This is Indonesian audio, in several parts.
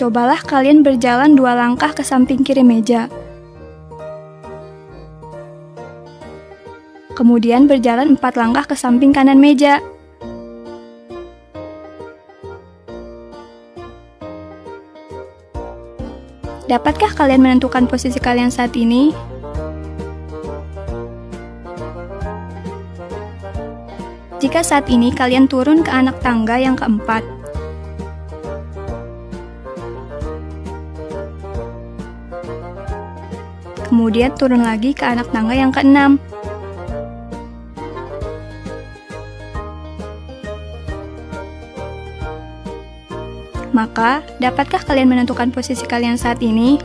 Cobalah kalian berjalan 2 langkah ke samping kiri meja. Kemudian berjalan 4 langkah ke samping kanan meja. Dapatkah kalian menentukan posisi kalian saat ini? Jika saat ini kalian turun ke anak tangga yang keempat, kemudian turun lagi ke anak tangga yang keenam, maka, dapatkah kalian menentukan posisi kalian saat ini?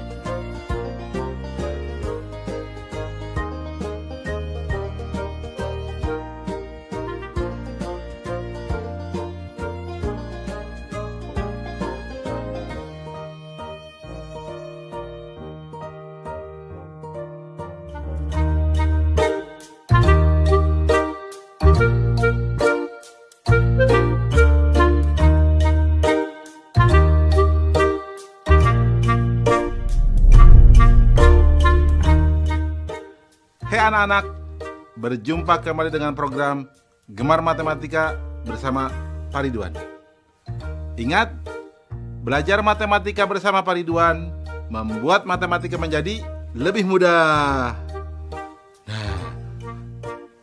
Hai anak-anak, berjumpa kembali dengan program Gemar Matematika bersama Pak Ridwan. Ingat, belajar matematika bersama Pak Ridwan membuat matematika menjadi lebih mudah. Nah,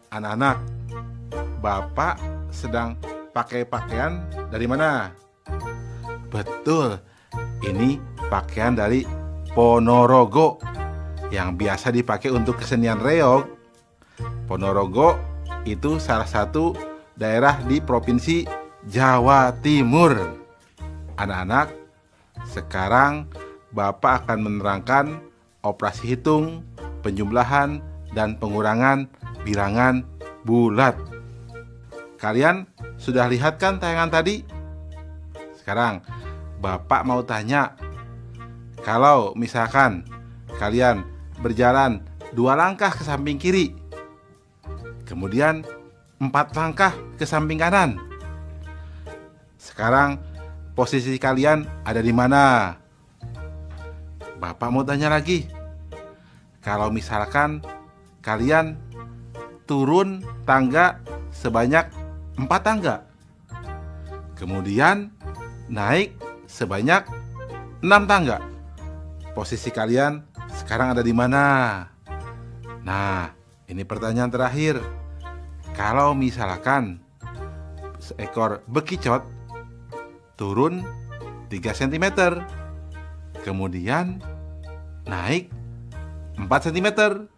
anak-anak, Bapak sedang pakai pakaian dari mana? Betul, ini pakaian dari Ponorogo yang biasa dipakai untuk kesenian reog. Ponorogo itu salah satu daerah di Provinsi Jawa Timur. Anak-anak, sekarang Bapak akan menerangkan operasi hitung, penjumlahan, dan pengurangan bilangan bulat. Kalian sudah lihat kan tayangan tadi? Sekarang Bapak mau tanya, kalau misalkan kalian berjalan 2 langkah ke samping kiri, kemudian 4 langkah ke samping kanan. Sekarang posisi kalian ada di mana? Bapak mau tanya lagi, kalau misalkan kalian turun tangga sebanyak 4 tangga, kemudian naik sebanyak 6 tangga, posisi kalian sekarang ada di mana? Nah, ini pertanyaan terakhir. Kalau misalkan seekor bekicot turun 3 cm, kemudian naik 4 cm,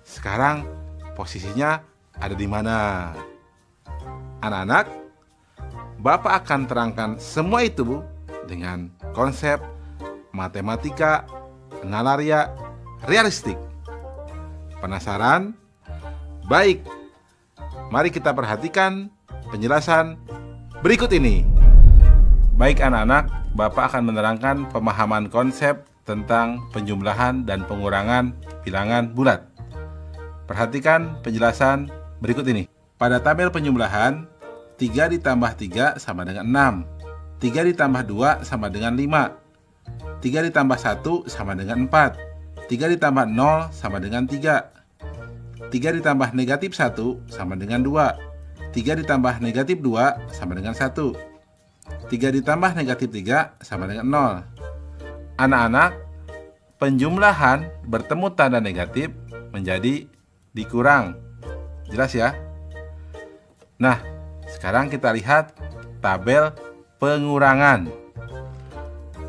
sekarang posisinya ada di mana? Anak-anak, Bapak akan terangkan semua itu dengan konsep matematika nalaria realistik. Penasaran? Baik, mari kita perhatikan penjelasan berikut ini. Baik anak-anak, Bapak akan menerangkan pemahaman konsep tentang penjumlahan dan pengurangan bilangan bulat. Perhatikan penjelasan berikut ini. Pada tabel penjumlahan, 3 ditambah 3 sama dengan 6, 3 ditambah 2 sama dengan 5, 3 ditambah 1 sama dengan 4, 3 ditambah 0 sama dengan 3, 3 ditambah negatif 1 sama dengan 2, 3 ditambah negatif 2 sama dengan 1, 3 ditambah negatif 3 sama dengan 0. Anak-anak, penjumlahan bertemu tanda negatif menjadi dikurang. Jelas ya? Nah, sekarang kita lihat tabel pengurangan.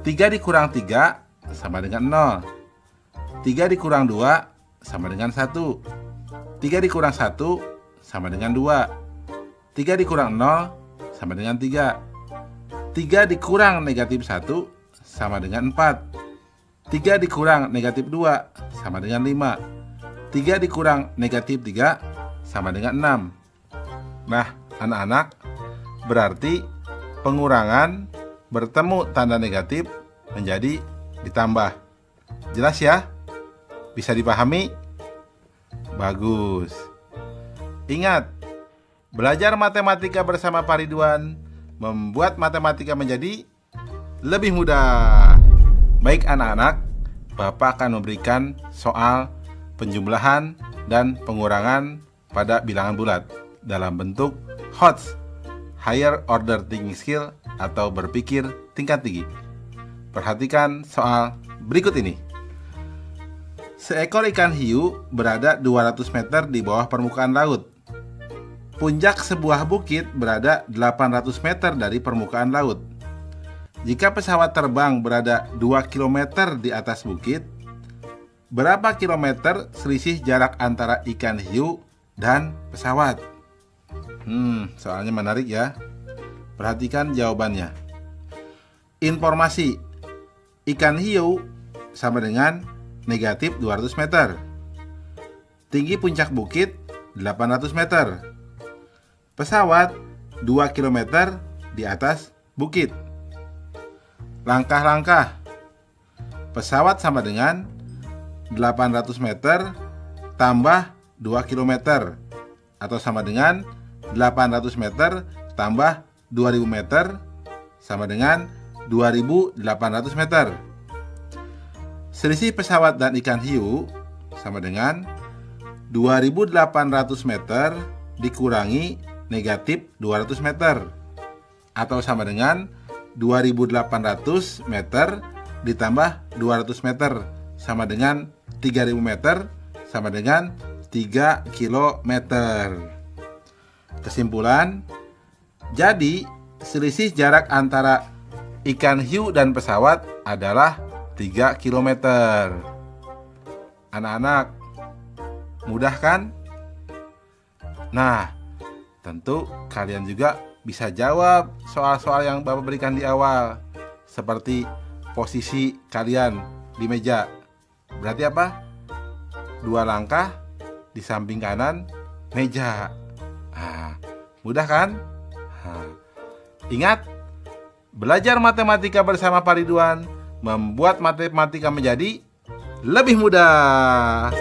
3 dikurang 3 sama dengan 0. 3 dikurang 2 sama dengan 1. 3 dikurang 1 sama dengan 2. 3 dikurang 0 sama dengan 3. 3 dikurang negatif 1 sama dengan 4. 3 dikurang negatif 2 sama dengan 5. 3 dikurang negatif 3 sama dengan 6. Nah, anak-anak, berarti pengurangan bertemu tanda negatif menjadi ditambah. Jelas ya? Bisa dipahami? Bagus. Ingat, belajar matematika bersama Pak Ridwan membuat matematika menjadi lebih mudah. Baik anak-anak, Bapak akan memberikan soal penjumlahan dan pengurangan pada bilangan bulat dalam bentuk HOTS, Higher Order Thinking Skill atau berpikir tingkat tinggi. Perhatikan soal berikut ini. Seekor ikan hiu berada 200 meter di bawah permukaan laut. Puncak sebuah bukit berada 800 meter dari permukaan laut. Jika pesawat terbang berada 2 km di atas bukit, berapa kilometer selisih jarak antara ikan hiu dan pesawat? Soalnya menarik ya. Perhatikan jawabannya. Informasi: ikan hiu sama dengan negatif 200 meter. Tinggi puncak bukit 800 meter. Pesawat 2 km di atas bukit. Langkah-langkah: pesawat sama dengan 800 meter tambah 2 km atau sama dengan 800 meter tambah 2000 meter sama dengan 2800 meter. Selisih pesawat dan ikan hiu sama dengan 2800 meter dikurangi negatif 200 meter atau sama dengan 2800 meter ditambah 200 meter sama dengan 3000 meter sama dengan 3 kilometer. Kesimpulan, jadi selisih jarak antara ikan hiu dan pesawat adalah 3 kilometer. Anak-anak, mudah kan? Nah, tentu kalian juga bisa jawab soal-soal yang Bapak berikan di awal. Seperti posisi kalian di meja. Berarti apa? 2 langkah di samping kanan meja. Mudah kan? Ingat, belajar matematika bersama Pak Ridwan membuat matematika menjadi lebih mudah.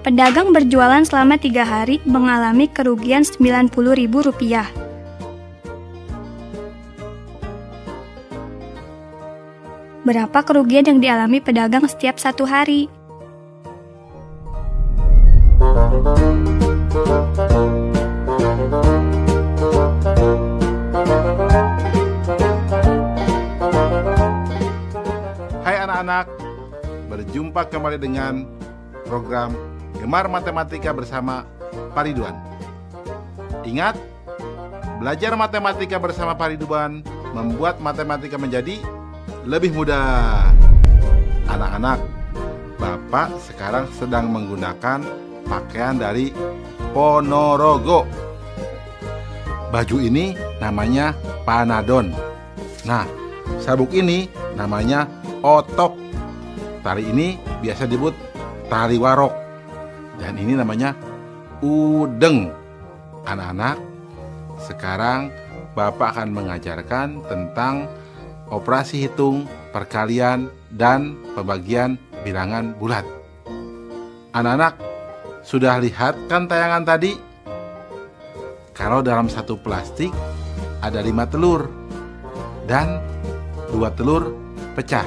Pedagang berjualan selama 3 hari mengalami kerugian Rp90.000. Berapa kerugian yang dialami pedagang setiap 1 hari? Hai anak-anak, berjumpa kembali dengan program Gemar Matematika bersama Pak Ridwan. Ingat, belajar matematika bersama Pak Ridwan membuat matematika menjadi lebih mudah. Anak-anak, Bapak sekarang sedang menggunakan pakaian dari Ponorogo. Baju ini namanya Panadon. Nah, sabuk ini namanya Otok. Tali ini biasa disebut tali warok. Dan ini namanya udeng. Anak-anak, sekarang Bapak akan mengajarkan tentang operasi hitung, perkalian, dan pembagian bilangan bulat. Anak-anak, sudah lihat kan tayangan tadi? Kalau dalam satu plastik ada 5 telur. dan 2 telur pecah.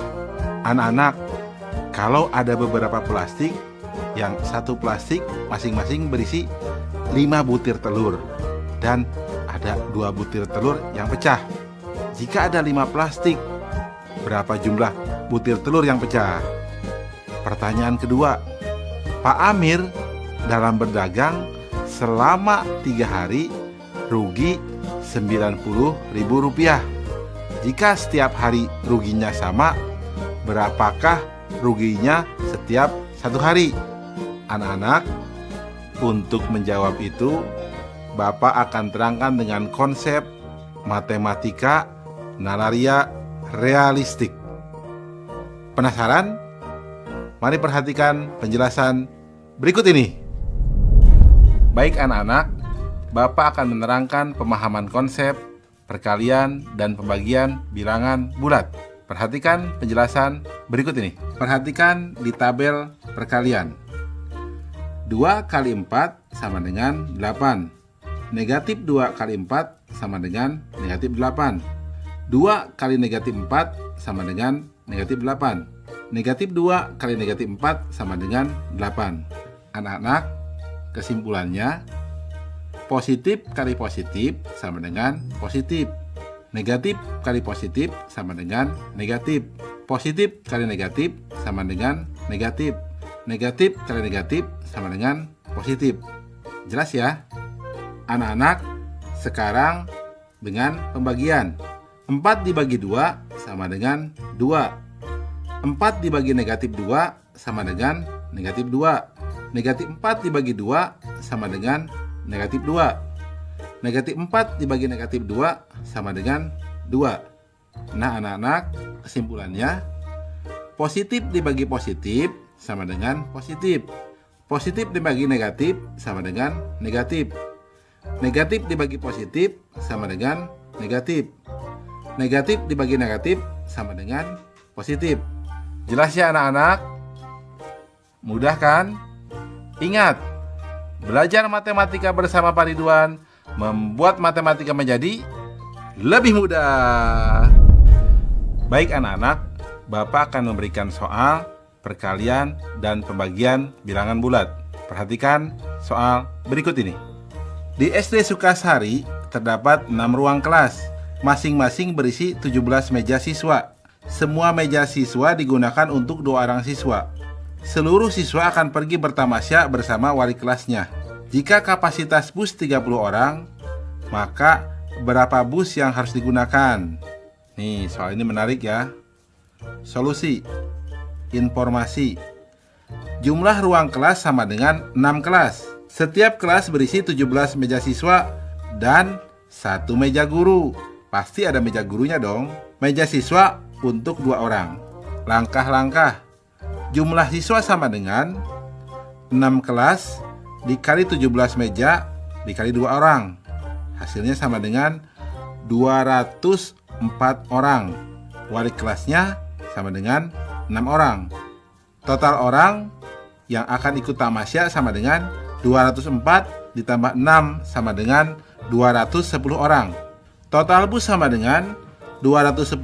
Anak-anak, kalau ada beberapa plastik, yang satu plastik masing-masing berisi 5 butir telur dan ada 2 butir telur yang pecah. Jika ada 5 plastik, berapa jumlah butir telur yang pecah? Pertanyaan kedua, Pak Amir dalam berdagang selama 3 hari rugi Rp90.000. Jika setiap hari ruginya sama, berapakah ruginya setiap 1 hari? Anak-anak, untuk menjawab itu, Bapak akan terangkan dengan konsep matematika nalaria realistik. Penasaran? Mari perhatikan penjelasan berikut ini. Baik anak-anak, Bapak akan menerangkan pemahaman konsep perkalian dan pembagian bilangan bulat. Perhatikan penjelasan berikut ini. Perhatikan di tabel perkalian. 2 kali 4 sama dengan 8. Negatif 2 kali 4 sama dengan negatif 8. 2 kali negatif 4 sama dengan negatif 8. Negatif 2 kali negatif 4 sama dengan 8. Anak-anak, kesimpulannya, positif kali positif sama dengan positif. Negatif kali positif sama dengan negatif. Positif kali negatif sama dengan negatif. Negatif kali negatif sama dengan positif. Jelas ya? Anak-anak, sekarang dengan pembagian. 4 dibagi 2 sama dengan 2. 4 dibagi negatif 2 sama dengan negatif 2. Negatif 4 dibagi 2 sama dengan negatif 2. Negatif 4 dibagi negatif 2 sama dengan 2. Nah anak-anak, kesimpulannya, positif dibagi positif sama dengan positif. Positif dibagi negatif sama dengan negatif. Negatif dibagi positif sama dengan negatif. Negatif dibagi negatif sama dengan positif. Jelas ya anak-anak? Mudah kan? Ingat, belajar matematika bersama Pak Ridwan membuat matematika menjadi lebih mudah. Baik anak-anak, Bapak akan memberikan soal perkalian dan pembagian bilangan bulat. Perhatikan soal berikut ini. Di SD Sukasari terdapat 6 ruang kelas, masing-masing berisi 17 meja siswa. Semua meja siswa digunakan untuk 2 orang siswa. Seluruh siswa akan pergi bertamasya bersama wali kelasnya. Jika kapasitas bus 30 orang, maka berapa bus yang harus digunakan? Nih, soal ini menarik ya. Solusi. Informasi. Jumlah ruang kelas sama dengan 6 kelas. Setiap kelas berisi 17 meja siswa dan 1 meja guru. Pasti ada meja gurunya dong. Meja siswa untuk 2 orang. Langkah-langkah. Jumlah siswa sama dengan 6 kelas dikali 17 meja dikali 2 orang. Hasilnya sama dengan 204 orang. Wali kelasnya sama dengan 6 orang. Total orang yang akan ikut tamasya sama dengan 204 ditambah 6 sama dengan 210 orang. Total bus sama dengan 210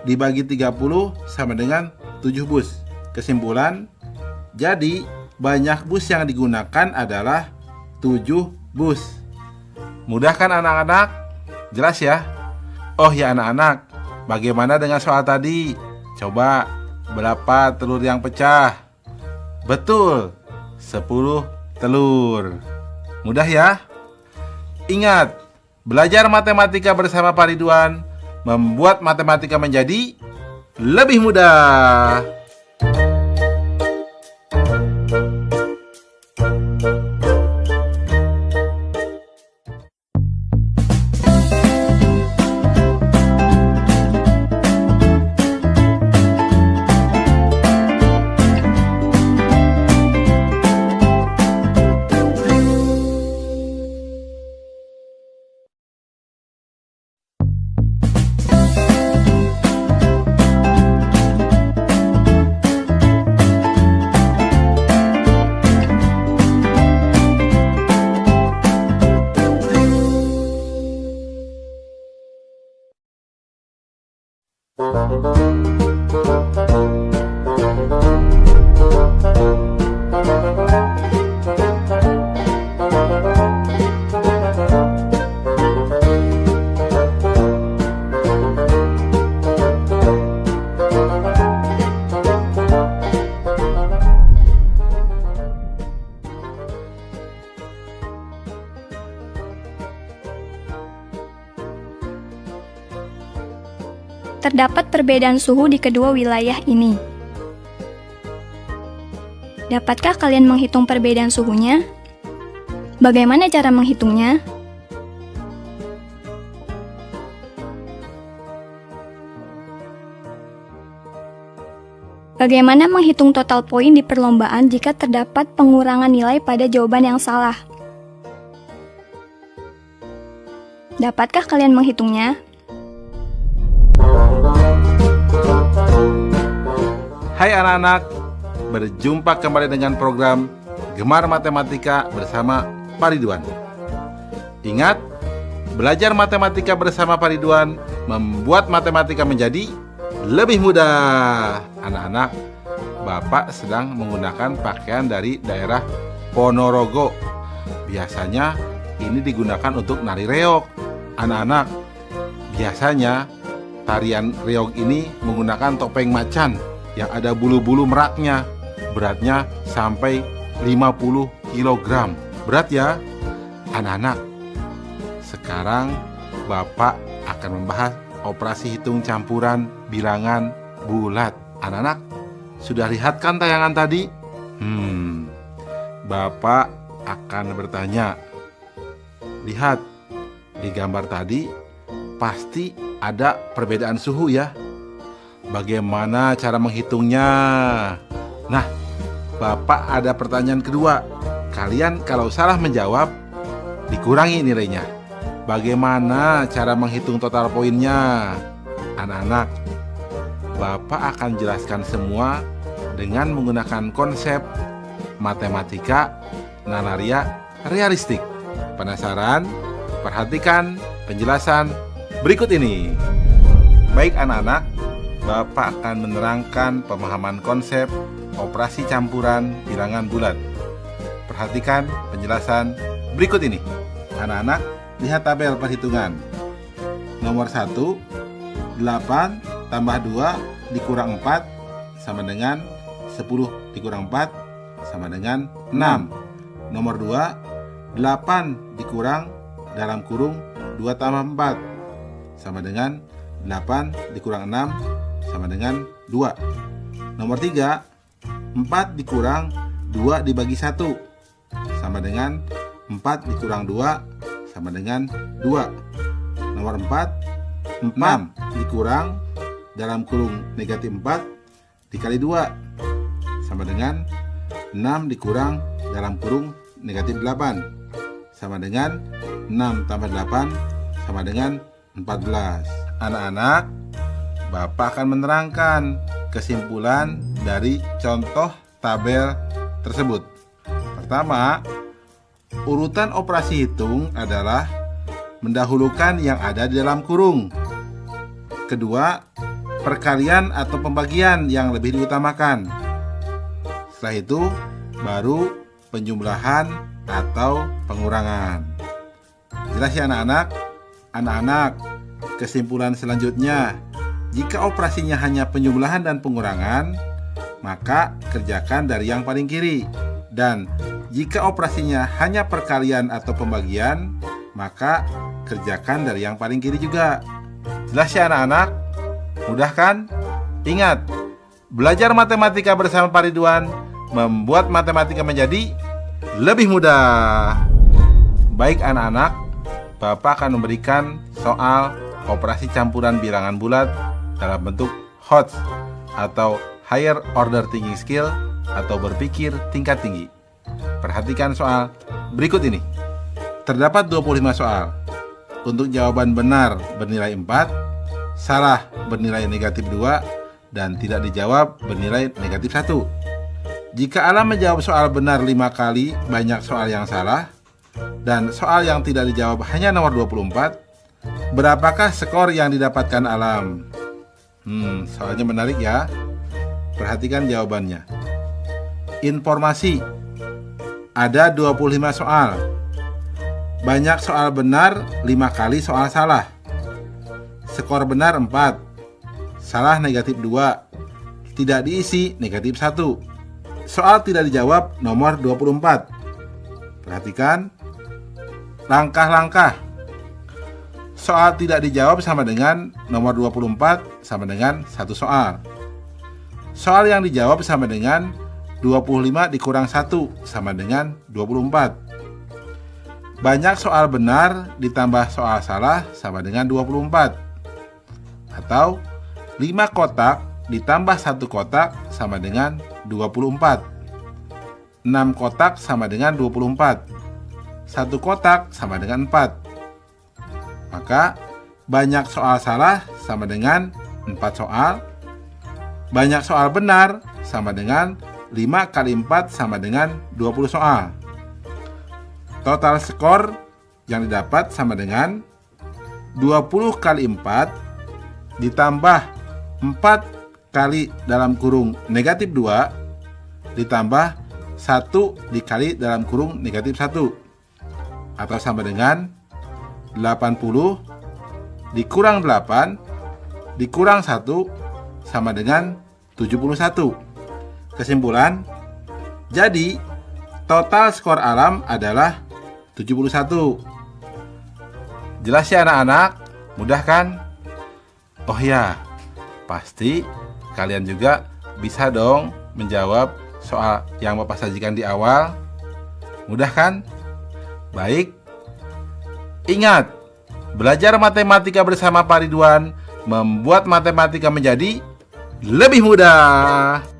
dibagi 30 sama dengan 7 bus. Kesimpulan, jadi banyak bus yang digunakan adalah 7 bus. Mudah kan anak-anak? Jelas ya? Oh ya anak-anak, bagaimana dengan soal tadi? Coba, berapa telur yang pecah? Betul, 10 telur. Mudah ya? Ingat, belajar matematika bersama Pak Ridwan membuat matematika menjadi lebih mudah. terdapat perbedaan suhu di kedua wilayah ini. Dapatkah kalian menghitung perbedaan suhunya? Bagaimana cara menghitungnya? Bagaimana menghitung total poin di perlombaan jika terdapat pengurangan nilai pada jawaban yang salah? Dapatkah kalian menghitungnya? Hai anak-anak, berjumpa kembali dengan program Gemar Matematika bersama Pak Ridwan. Ingat, belajar matematika bersama Pak Ridwan membuat matematika menjadi lebih mudah. Anak-anak, Bapak sedang menggunakan pakaian dari daerah Ponorogo. Biasanya ini digunakan untuk nari reog. Anak-anak, biasanya tarian reog ini menggunakan topeng macan yang ada bulu-bulu meraknya. Beratnya sampai 50 kg. Berat ya? Anak-anak, sekarang Bapak akan membahas operasi hitung campuran bilangan bulat. Anak-anak, sudah lihat kan tayangan tadi? Bapak akan bertanya. Lihat, di gambar tadi pasti ada perbedaan suhu ya. Bagaimana cara menghitungnya? Nah, Bapak ada pertanyaan kedua. Kalian kalau salah menjawab, dikurangi nilainya. Bagaimana cara menghitung total poinnya? Anak-anak, Bapak akan jelaskan semua dengan menggunakan konsep matematika nalaria realistik. Penasaran? Perhatikan penjelasan berikut ini. Baik anak-anak, Bapak akan menerangkan pemahaman konsep operasi campuran bilangan bulat. Perhatikan penjelasan berikut ini. Anak-anak, lihat tabel perhitungan. Nomor 1, 8 tambah 2 dikurang 4 sama dengan 10 dikurang 4 sama dengan 6. Nomor 2, 8 dikurang dalam kurung 2 tambah 4 sama dengan 8 dikurang 6 sama dengan 2. Nomor 3, 4 dikurang 2 dibagi 1 sama dengan 4 dikurang 2 sama dengan 2. Nomor 4, 6 dikurang dalam kurung negatif 4 dikali 2 sama dengan 6 dikurang dalam kurung negatif 8 sama dengan 6 tambah 8 sama dengan 14. Anak-anak, Bapak akan menerangkan kesimpulan dari contoh tabel tersebut. Pertama, urutan operasi hitung adalah mendahulukan yang ada di dalam kurung. Kedua, perkalian atau pembagian yang lebih diutamakan. Setelah itu, baru penjumlahan atau pengurangan. Jelas ya anak-anak? Anak-anak, kesimpulan selanjutnya, jika operasinya hanya penjumlahan dan pengurangan, maka kerjakan dari yang paling kiri. Dan jika operasinya hanya perkalian atau pembagian, maka kerjakan dari yang paling kiri juga. Jelas ya anak-anak? Mudah kan? Ingat, belajar matematika bersama Pak Ridwan membuat matematika menjadi lebih mudah. Baik anak-anak, Bapak akan memberikan soal operasi campuran bilangan bulat dalam bentuk HOTS atau Higher Order Thinking Skill atau berpikir tingkat tinggi. Perhatikan soal berikut ini. Terdapat 25 soal. Untuk jawaban benar bernilai 4, salah bernilai negatif 2, dan tidak dijawab bernilai negatif 1. Jika Alam menjawab soal benar 5 kali banyak soal yang salah, dan soal yang tidak dijawab hanya nomor 24, berapakah skor yang didapatkan Alam? Soalnya menarik ya. Perhatikan jawabannya. Informasi. Ada 25 soal. Banyak soal benar 5 kali soal salah. Skor benar 4. Salah negatif 2. Tidak diisi negatif 1. Soal tidak dijawab nomor 24. Perhatikan langkah-langkah. soal tidak dijawab sama dengan nomor 24 sama dengan 1 soal. Soal yang dijawab sama dengan 25 dikurang 1 sama dengan 24. Banyak soal benar ditambah soal salah sama dengan 24. Atau 5 kotak ditambah 1 kotak sama dengan 24. 6 kotak sama dengan 24. 1 kotak sama dengan 4. Maka banyak soal salah sama dengan 4 soal. Banyak soal benar sama dengan 5 kali 4 sama dengan 20 soal. Total skor yang didapat sama dengan 20 kali 4 ditambah 4 kali dalam kurung negatif 2 ditambah 1 dikali dalam kurung negatif 1. Atau sama dengan 80 dikurang 8 dikurang 1 sama dengan 71. Kesimpulan, jadi total skor Alam adalah 71. Jelas ya anak-anak? Mudah kan? Oh ya, pasti kalian juga bisa dong menjawab soal yang Bapak sajikan di awal. Mudah kan? Baik. Ingat, belajar matematika bersama Pak Ridwan membuat matematika menjadi lebih mudah.